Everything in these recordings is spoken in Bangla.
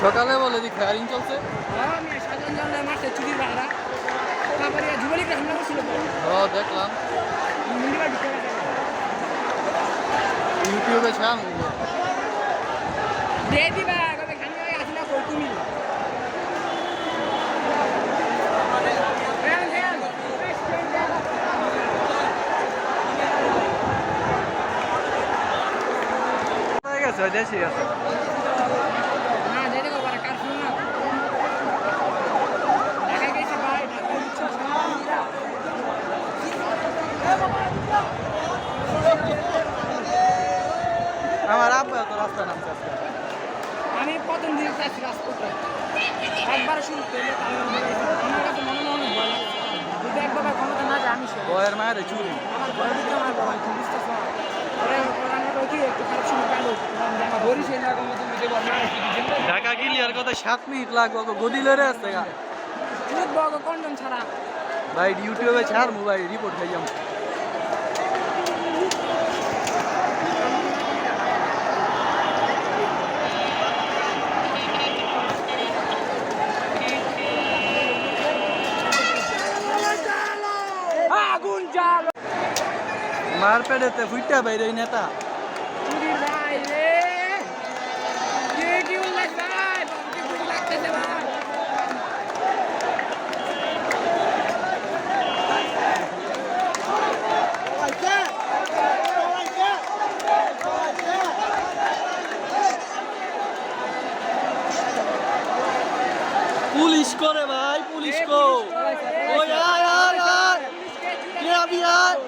সকালে বলে দি ফায়ারিং চলছে। ও দেখলাম ইউটিউবে ছাড় দেশি আছে আমার আব্বা তো রাস্তা নামছে আমি প্রথম দিন চাচ্ছি রাজপথে একবার শুরু করলে আমার কাছে মনে মনে ভয় লাগে যদি একবার ক্ষমতা না যায় আমি বয়ের মায়ের চুরি আমার ভয় দিতে আমার ভয় তুমি বুঝতেছ একটু খারাপ সময় গেল ঢাকা গিলিয়ার কথা 7 মিনিট লাগবে গদি লড়ে আসছে গা কন্ডম ছাড়া ভাই ইউটিউবে ছাড় মোবাইল রিপোর্ট খাই যাম আগুন জ্বালো মার পেটেতে ফুইটা বাইরে নেতা চুরি ভাই রে কি উল্লেখ ভাই বাবুকে গুলি লাগতেছে ভাই পুলিশ করে ভাই পুলিশ কো ওই আয় আয় আয় কে আবি আয়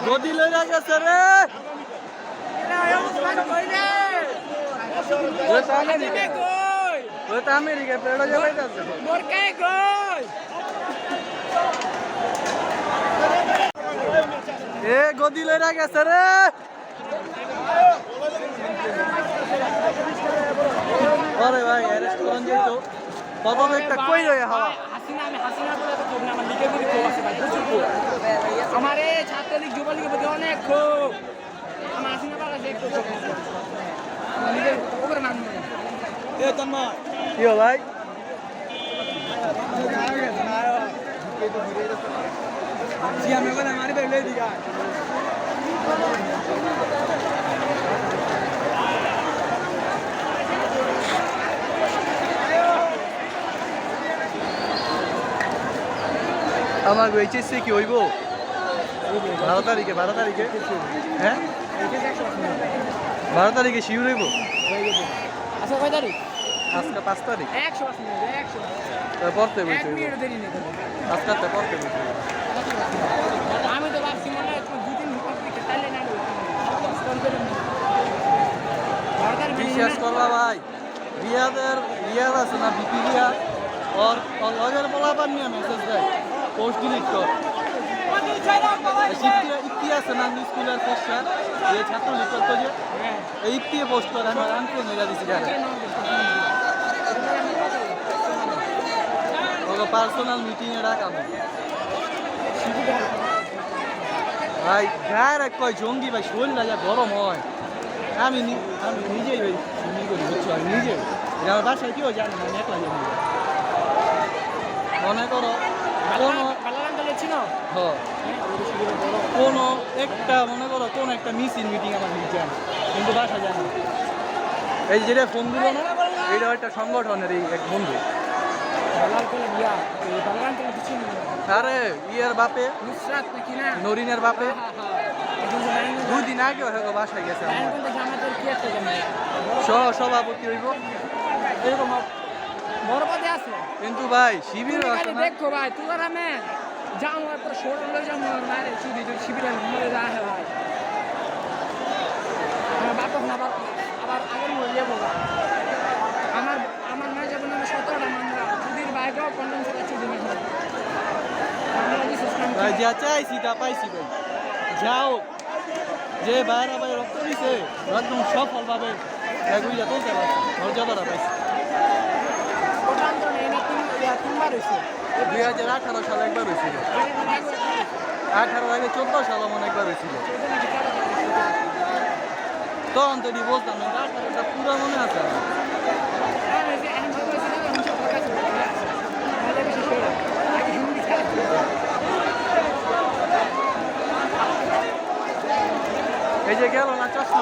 গদি লইরা গেছে রে ওই তো আমেরিকা পেড়ো যাবে যাচ্ছে মোর কাই গই এ গদি লইরা গেছে রে আরে ভাই অ্যারেস্ট করন যাইতো কত একটা কই রয়ে হাওয়া হাসিনা আমি হাসিনা বলে তো খুব না আমার লিগের মধ্যে খুব আছে ভাই প্রচুর খুব আমার এই ছাত্রলীগ যুবলীগের প্রতি অনেক খুব আমার হাসিনা বাবা দেখতে খুব আমার লিগের উপরে মান এ তন্ময় কি হলো ভাই জি আমি বলে মারি বেলে দিগা আমার এইচএসসি কি হইব 12 তারিখে হ্যাঁ 12 তারিখে শিউর হইব আচ্ছা কয় তারিখ আজকে 5 তারিখ 100% পড়তে 1 বসে মিনিট দেরি নেই আজকে পড়তে বসে আমি তো ভাবছি মনে হয় তুমি 2-3 ঘন্টা পরীক্ষা তাইলে না বিশ্বাস করবা ভাই রিয়াদ আছে না বিপি রিয়াদ ওর লগের বলাবার নিয়ে মেসেজ দেয় পোস্ট ডিলিট কর ইপ্তি আছে না স্কুলের পোস্টার এই ছাত্র লিখত তো যে এই ইপ্তি পোস্ট করে আমি আনতে মেলা দিছি গাড়ি ওকে পার্সোনাল মিটিংয়ে ডাকাম ভাই গায়ের এক কয় জঙ্গি ভাই শরীর রাজা গরম হয় আমি নিজেই ভাই করি বুঝছো আমি নিজে আমার বাসায় কেউ জানি না আমি একলা জানি মনে করো কোনো একটা মনে করো কোন একটা মিসিং মিটিং আমার জানি কিন্তু বাসা জানি এই যেটা ফোন দিল না এইটা একটা সংগঠনের এই এক বন্ধু আরে ইয়ের বাপে নরিনের বাপে 2 দিন আগে হয়তো বাসায় গেছে সভাপতি হইব এরকম বড় পদে আছে কিন্তু ভাই শিবির আছে না দেখো ভাই তোমার আমি যাও আর পর শোর লই যাও মারে চুদি যদি শিবিরে মরে যায় ভাই আমার বাপ না আবার আগের মরে যাবো আমার মা যাবে না 17টা মামলা চুদির বাইকও কন্ডম ছেড়ে চুদি মেরে ভাই যা চাইছি তা পাইছি ভাই যাও যে বাইরে ভাই রক্ত দিছে একদম সফলভাবে এগুলো তুলতে পারছে মর্যাদাটা পাইছে 2018 সালে একবার হয়েছিল 18 আগে 14 সালে মনে একবার হয়েছিল তখন তো এটি বলতাম না, রাস্তাটা পুরো মনে আছে আমার। এই যে গেল না চশমা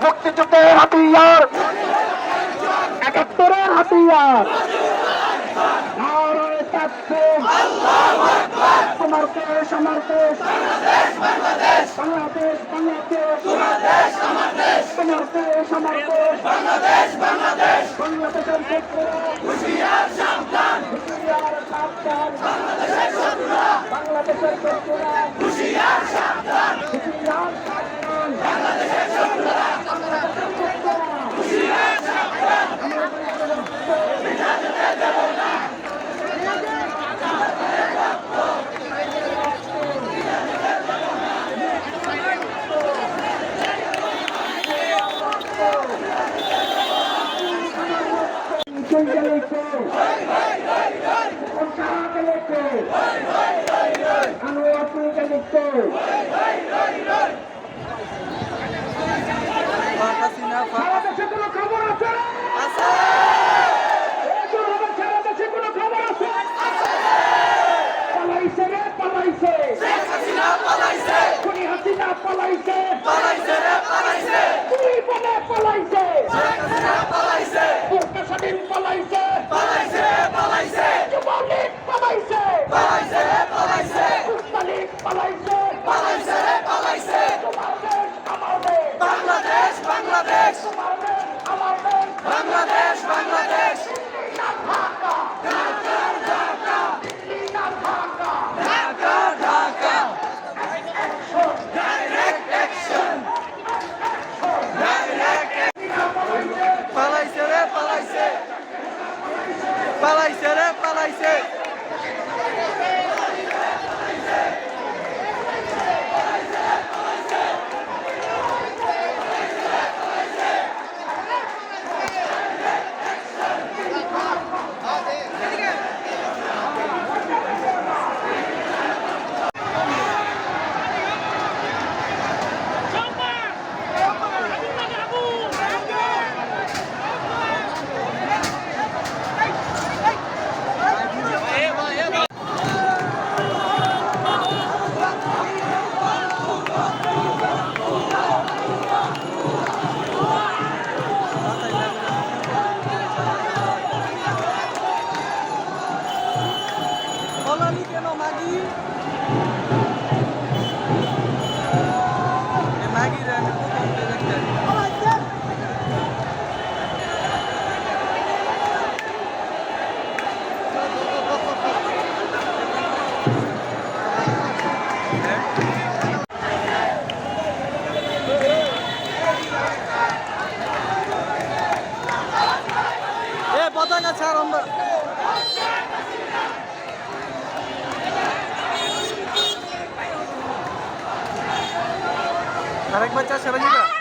মুক্তিযুদ্ধের হাতিয়ার, ৭১-এর হাতিয়ার, নারায়ে তাকবীর, তোমার দেশ আমার দেশ, বাংলাদেশ বাংলাদেশ, তোমার দেশ আমার দেশ, বাংলাদেশের শত্রুরা হুঁশিয়ার সাবধান, বাংলাদেশের শত্রুরা হুঁশিয়ার সাবধান, সারা দেশে কোনো খবর আছে? সারা দেশে কোনো খবর আছে? পালাইছে রে পালাইছে, খুনি হাসিনা পালাইছে, খুনি বলে পালাইছে, বুরকা স্বাধীন পালাইছে, যুবলীগ পালাইছে, মুসলিম পালাইছে, তোমার দেশ আমার দেশ, তোমার দেশ আমার দেশ, ভাঙা ছাড় আমরা আরেকবার 4 সারা